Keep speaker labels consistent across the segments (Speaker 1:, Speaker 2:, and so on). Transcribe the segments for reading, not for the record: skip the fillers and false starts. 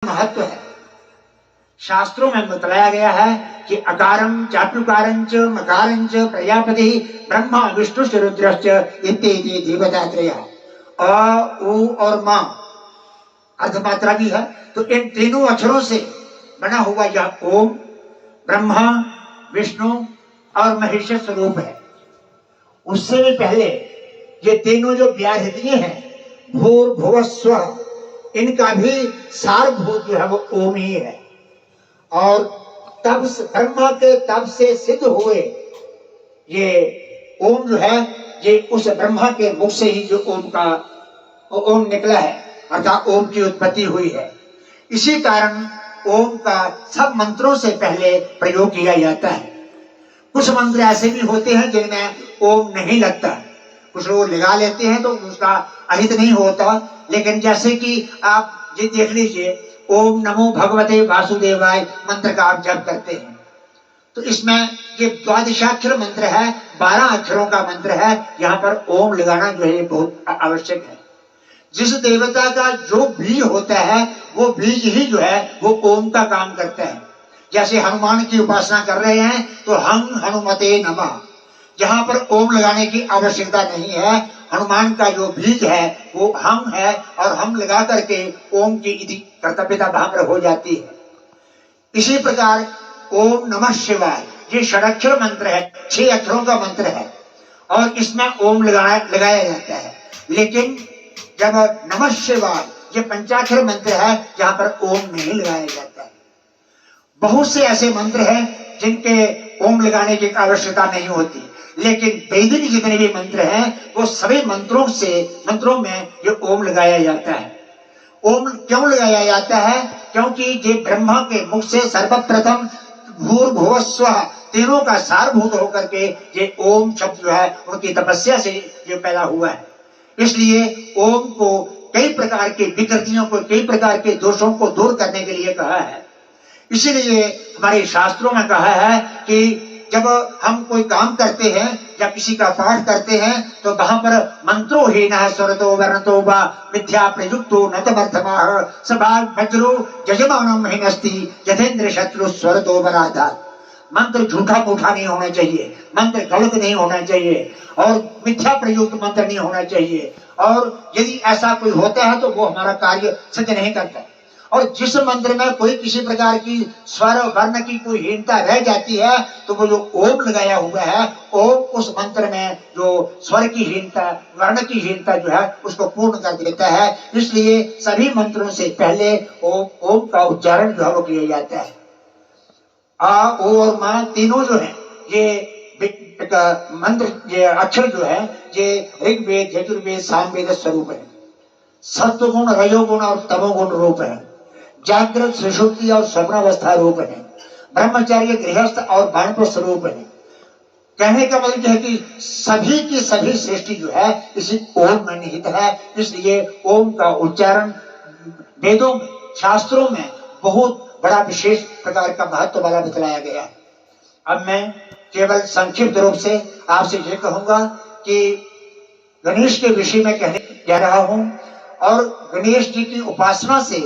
Speaker 1: महत्व है। शास्त्रों में बतलाया गया है कि अकारं चाप्युकारं च मकारं च प्रजापति ब्रह्मा विष्णुश्च रुद्रश्च इत्यादि देवतात्रयः। अ उ और म अर्धमात्रा भी है, तो इन तीनों अक्षरों से बना हुआ यह ओम ब्रह्मा विष्णु और महेश स्वरूप है। उससे भी पहले ये तीनों जो व्याहृतियां हैं भूर्भुवः स्वः, इनका भी सारभूत जो है वो ओम ही है। और तब ब्रह्मा के तब से सिद्ध हुए ये ओम जो है, ये उस ब्रह्मा के मुख से ही जो ओम निकला है, अर्थात ओम की उत्पत्ति हुई है। इसी कारण ओम का सब मंत्रों से पहले प्रयोग किया जाता है। कुछ मंत्र ऐसे भी होते हैं जिनमें ओम नहीं लगता, कुछ लोग लगा लेते हैं तो उसका अहित नहीं होता। लेकिन जैसे कि आप ये देख लीजिए, ओम नमो भगवते वासुदेवाय मंत्र का आप जप करते हैं, तो इसमें ये द्वादशाक्षर मंत्र है, 12 अक्षरों का मंत्र है। यहाँ पर ओम लगाना जो है बहुत आवश्यक है। जिस देवता का जो बीज होता है वो बीज ही जो है वो ओम का काम करता है। जैसे हनुमान की उपासना कर रहे हैं तो हम हनुमते नमः, जहां पर ओम लगाने की आवश्यकता नहीं है। हनुमान का जो बीज है वो हम है, और हम लगा करके ओम की इति कर्तव्यता वहां पर हो जाती है। इसी प्रकार ओम नमः शिवाय ये षडाक्षर मंत्र है, 6 अक्षरों का मंत्र है, और इसमें ओम लगाया जाता है। लेकिन जब नमः शिवाय ये पंचाक्षर मंत्र है, जहां पर ओम नहीं लगाया जाता है। बहुत से ऐसे मंत्र हैं जिनके ओम लगाने की आवश्यकता नहीं होती, लेकिन वैदिक जितने भी मंत्र हैं वो सभी मंत्रों में ये ओम लगाया जाता है। ओम क्यों लगाया जाता है? क्योंकि ये ब्रह्मा के मुख से सर्वप्रथम भूर्भुवः स्वः तीनों का सारभूत होकर के ये ओम शब्द जो है उनकी तपस्या से ये पैदा हुआ है। इसलिए ओम को कई प्रकार की विकृतियों को, कई प्रकार के दोषों को दूर करने के लिए कहा है। इसीलिए हमारे शास्त्रों में कहा है कि जब हम कोई काम करते हैं या किसी का पाठ करते हैं तो वहां पर मंत्रो हीनः स्वरतो वर्णतो वा मिथ्या प्रयुक्तो न तमर्थमाः सभाग वज्रो यजमानं हीनस्ति यथेन्द्र शत्रु स्वरतो वराधात्। मंत्र झूठा मूठा नहीं होना चाहिए, मंत्र गलत नहीं होना चाहिए, और मिथ्या प्रयुक्त मंत्र नहीं होना चाहिए। और यदि ऐसा कोई होता है तो वो हमारा कार्य सिद्ध नहीं करता। और जिस मंत्र में कोई किसी प्रकार की स्वर वर्ण की कोई हीनता रह जाती है तो वो जो ओम लगाया हुआ है, ओम उस मंत्र में जो स्वर की हीनता, वर्ण की हीनता जो है उसको पूर्ण कर देता है। इसलिए सभी मंत्रों से पहले ओम का उच्चारण जो है वो किया जाता है। आ ओ और मा तीनों जो है ये मंत्र, ये अक्षर जो है ये ऋग्वेद यजुर्वेद सामवेद स्वरूप है। सत्वगुण रजोगुण और तमोगुण रूप है, जागृत सुषुप्ति और स्वप्नावस्था रूप है, ब्रह्मचर्य गृहस्थ और वानप्रस्थ स्वरूप है। कहने का मतलब है कि सभी की सभी सृष्टि जो है इसी ओम में निहित है। इसलिए ओम का उच्चारण वेदों में, शास्त्रों में बहुत बड़ा विशेष प्रकार का महत्व वाला बतलाया गया है। अब मैं केवल संक्षिप्त रूप से आपसे ये कहूंगा कि गणेश के विषय में कहने जा रहा हूं, और गणेश जी की उपासना से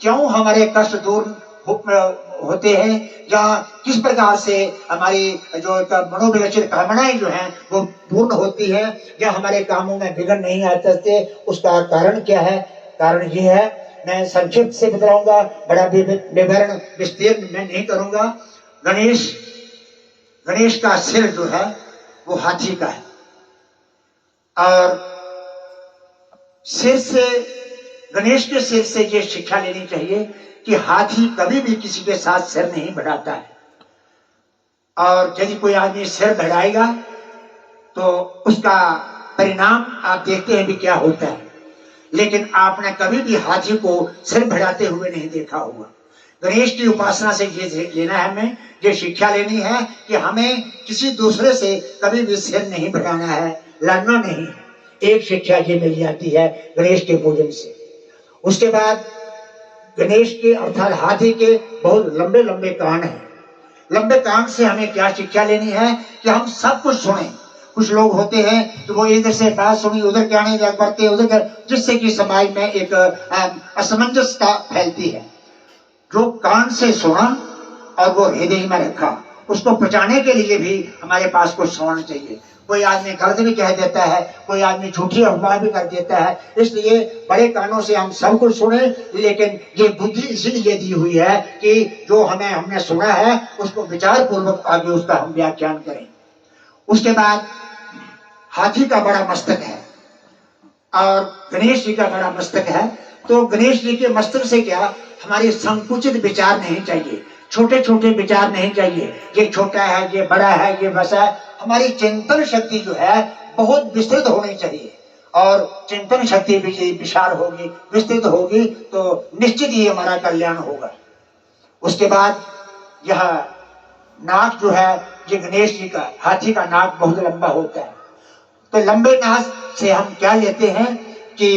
Speaker 1: क्यों हमारे कष्ट दूर होते हैं, या किस प्रकार से हमारी जो मनोविलक्षित कामनाएं जो हैं वो पूर्ण होती है, या हमारे कामों में विघ्न नहीं आते, उसका कारण क्या है? कारण ये है, मैं संक्षिप्त से बताऊंगा, बड़ा विवरण विस्तीर्ण मैं नहीं करूंगा। गणेश का सिर जो है वो हाथी का है, और सिर से, गणेश के सिर से ये शिक्षा लेनी चाहिए कि हाथी कभी भी किसी के साथ सिर नहीं बढ़ाता है, और यदि कोई आदमी सिर बढ़ाएगा तो उसका परिणाम आप देखते हैं भी क्या होता है। लेकिन आपने कभी भी हाथी को सिर बढ़ाते हुए नहीं देखा होगा। गणेश की उपासना से ये लेना है, हमें ये शिक्षा लेनी है कि हमें किसी दूसरे से कभी भी सिर नहीं बढ़ाना है, लड़ना नहीं है। एक शिक्षा ये मिल जाती है गणेश के पूजन से। उसके बाद गणेश के अर्थात हाथी के बहुत लंबे लंबे कान हैं। लंबे कान से हमें क्या शिक्षा लेनी है कि हम सब कुछ सुने। कुछ लोग होते हैं तो वो इधर से बात सुनी उधर क्या नहीं बढ़ते उधर, जिससे कि समाज में एक असमंजसता फैलती है। जो कान से सुना और वो हृदय में रखा, उसको पचाने के लिए भी हमारे पास कुछ होना चाहिए। कोई आदमी गलत भी कह देता है, कोई आदमी झूठी अफवाह भी कर देता है। इसलिए बड़े कानों से हम सब कुछ सुने, लेकिन ये बुद्धि इसीलिए दी हुई है कि जो हमने सुना है उसको विचार पूर्वक आगे उसका हम व्याख्यान करें। उसके बाद हाथी का बड़ा मस्तक है और गणेश जी का बड़ा मस्तक है। तो गणेश जी के मस्तक से क्या, हमारे संकुचित विचार नहीं चाहिए, छोटे छोटे विचार नहीं चाहिए, ये छोटा है, ये बड़ा है, ये बसा है। हमारी चिंतन शक्ति जो है बहुत विस्तृत होनी चाहिए, और चिंतन शक्ति भी विशाल होगी, विस्तृत होगी, तो निश्चित ही हमारा कल्याण होगा। उसके बाद यह नाक जो है, ये गणेश जी का, हाथी का नाक बहुत लंबा होता है। तो लंबे नाक से हम क्या लेते हैं कि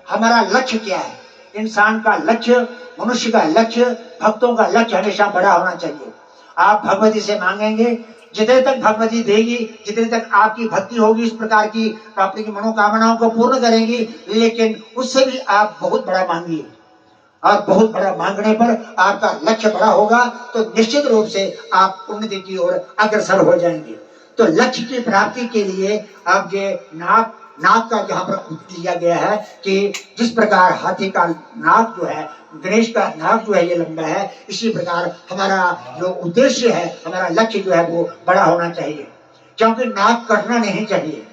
Speaker 1: हमारा लक्ष्य क्या है। इंसान का लक्ष्य, मनुष्य का लक्ष्य, भक्तों का लक्ष्य हमेशा बड़ा होना चाहिए। आप भगवती से मांगेंगे, जितने तक भगवती देगी, जितने तक आपकी भक्ति होगी, इस प्रकार की अपनी मनोकामनाओं को पूर्ण करेंगी, लेकिन उससे भी आप बहुत बड़ा मांगिए, और बहुत बड़ा मांगने पर आपका लक्ष्य बड़ा होगा, तो निश्चित रूप से आप उन्नति की ओर अग्रसर हो जाएंगे। तो लक्ष्य की प्राप्ति के लिए अब ये नाक का यहाँ पर लिया गया है कि जिस प्रकार हाथी का नाक जो है, गणेश का नाक जो है ये लंबा है, इसी प्रकार हमारा जो उद्देश्य है, हमारा लक्ष्य जो है वो बड़ा होना चाहिए। क्योंकि नाक कटना नहीं चाहिए।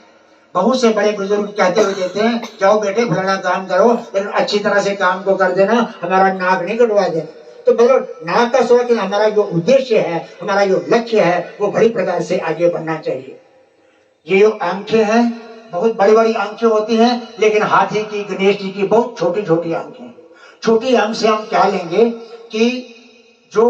Speaker 1: बहुत से बड़े बुजुर्ग कहते हुए देते हैं, जाओ बेटे फलाना काम करो, लेकिन अच्छी तरह से काम को कर देना, हमारा नाक नहीं कटवा देना। तो मतलब नाक का सोच, हमारा जो उद्देश्य है, हमारा जो लक्ष्य है, वो बड़ी प्रकार से आगे बढ़ना चाहिए। ये जो आंखें हैं, बहुत बड़ी बड़ी आंखें होती हैं, लेकिन हाथी की, गणेश जी की बहुत छोटी छोटी आंखें। छोटी आंख से हम क्या लेंगे कि जो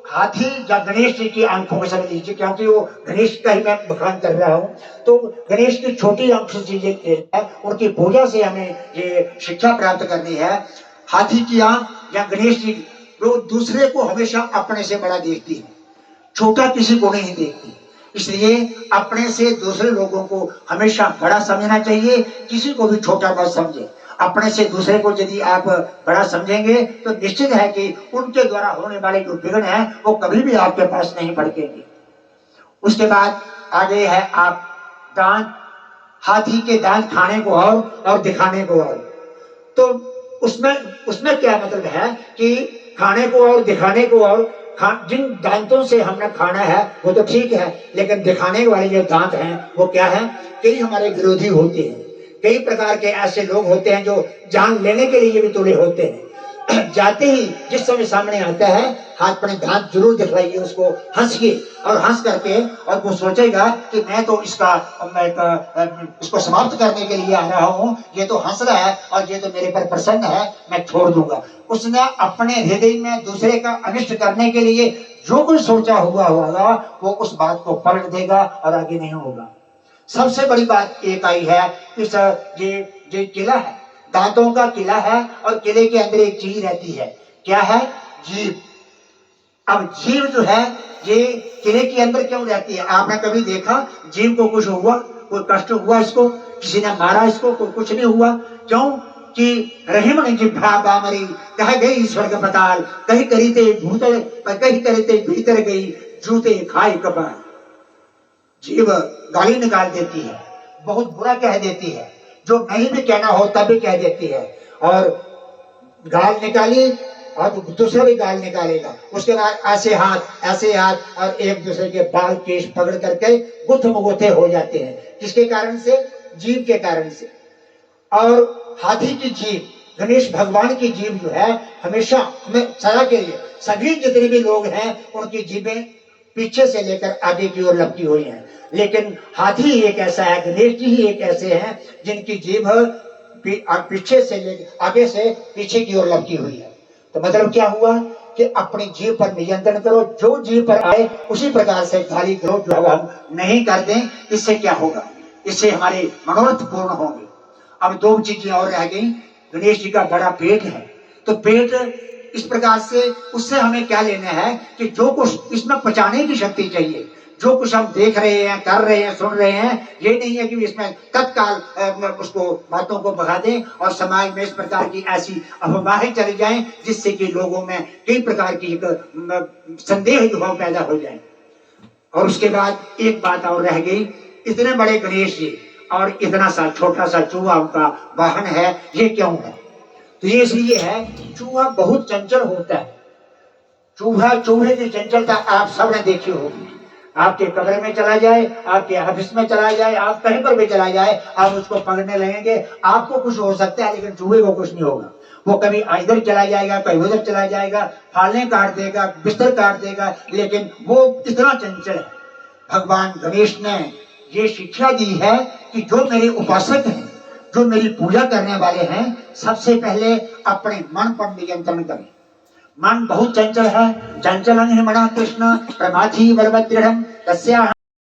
Speaker 1: हाथी या गणेश जी की आंखों को समझ लीजिए, क्योंकि वो गणेश का ही मैं बखान कर रहा हूँ। तो गणेश की छोटी आंख से चीजें, उनकी पूजा से हमें ये शिक्षा प्राप्त करनी है। हाथी की आंख या गणेश जी, वो दूसरे को हमेशा अपने से बड़ा देखती है, छोटा किसी को नहीं देखती। इसलिए अपने से दूसरे लोगों को हमेशा बड़ा समझना चाहिए, किसी को भी छोटा मत समझे। अपने से दूसरे को यदि आप बड़ा समझेंगे तो निश्चित है कि उनके द्वारा होने वाले जो विघ्न है वो कभी भी आपके पास नहीं भड़केंगे। उसके बाद आगे है आप दांत। हाथी के दांत खाने को और दिखाने को और। तो उसमें क्या मतलब है कि खाने को और दिखाने को और। जिन दांतों से हमने खाना है वो तो ठीक है, लेकिन दिखाने वाले जो दांत हैं वो क्या है, कई हमारे विरोधी होते हैं। कई प्रकार के ऐसे लोग होते हैं जो जान लेने के लिए भी तुले होते हैं। जाते ही जिस समय सामने आता है, हाथ अपने दांत जरूर दिखलाइए उसको, हंसिए, और हंस करके, और वो सोचेगा कि मैं तो इसको समाप्त करने के लिए आ रहा हूँ, ये तो हंस रहा है और ये तो मेरे पर प्रसन्न है, मैं छोड़ दूंगा। उसने अपने हृदय में दूसरे का अनिष्ट करने के लिए जो कुछ सोचा हुआ होगा वो उस बात को पलट देगा और आगे नहीं होगा। सबसे बड़ी बात एक आई है, इस ये किला है, दांतों का किला है, और किले के अंदर एक चीज रहती है, क्या है, जीभ। अब जीभ जो है ये किले के अंदर क्यों रहती है? आपने कभी देखा जीभ को कुछ हुआ, कोई कष्ट हुआ, इसको किसी ने मारा, इसको कुछ नहीं हुआ? क्यों कि रहीम ने जिह्वा बामरी, कह गई स्वर्ग पताल, कहीं करीते भूतल, कहीं करीते भीतर गई, जूते खाए कपाल। जीभ गाली निकाल देती है, बहुत बुरा कह देती है, जो नहीं भी कहना हो तब भी कह देती है, और गाल निकाली और दूसरा भी गाल निकालेगा। उसके बाद ऐसे हाथ और एक दूसरे के बाल केश पकड़ करके गुत्थ मुगुथे हो जाते हैं। किसके कारण से? जीभ के कारण से। और हाथी की जीभ, गणेश भगवान की जीभ जो है, हमेशा हमें सदा के लिए, सभी जितने भी लोग हैं उनकी जीभें पीछे से लेकर आगे की ओर लपटी हुई हैं, लेकिन हाथी एक ऐसा है, गणेश जी ही एक ऐसे हैं जिनकी जीभ पीछे से लेकर आगे से पीछे की ओर लपटी हुई है। तो मतलब क्या हुआ कि अपनी जीभ पर नियंत्रण करो, जो जीभ पर आए उसी प्रकार से गाली करो, जो हम नहीं कर दें। इससे क्या होगा? इससे हमारे मनोरथ पूर्ण होंगे। अब दो चीजें और रह गई। गणेश जी का बड़ा पेट है, तो पेट इस प्रकार से, उससे हमें क्या लेना है कि जो कुछ इसमें पचाने की शक्ति चाहिए, जो कुछ हम देख रहे हैं, कर रहे हैं, सुन रहे हैं, ये नहीं है कि इसमें तत्काल उसको बातों को भगा दें और समाज में इस प्रकार की ऐसी अफवाहें चली जाएं जिससे कि लोगों में कई प्रकार की संदेह भाव पैदा हो जाए। और उसके बाद एक बात और रह गई, इतने बड़े गणेश जी और इतना सा छोटा सा चूहा उनका वाहन है, ये क्यों है? तो ये इसलिए है, चूहा बहुत चंचल होता है। चूहे की चंचलता आप सबने देखी होगी। आपके कमरे में चला जाए, आपके ऑफिस में चला जाए, आप कहीं पर भी चला जाए, आप उसको पकड़ने लगेंगे, आपको कुछ हो सकता है लेकिन चूहे को कुछ नहीं होगा। वो कभी इधर चला जाएगा, कहीं उधर चला जाएगा, फालने काट देगा, बिस्तर काट देगा, लेकिन वो इतना चंचल है। भगवान गणेश ने ये शिक्षा दी है कि जो मेरे उपासक हैं, जो मेरी पूजा करने वाले हैं, सबसे पहले अपने मन पर नियंत्रण करें। मन बहुत चंचल है, चंचलं हि मनः कृष्ण प्रमाथि बलवत् दृढ़ं तस्या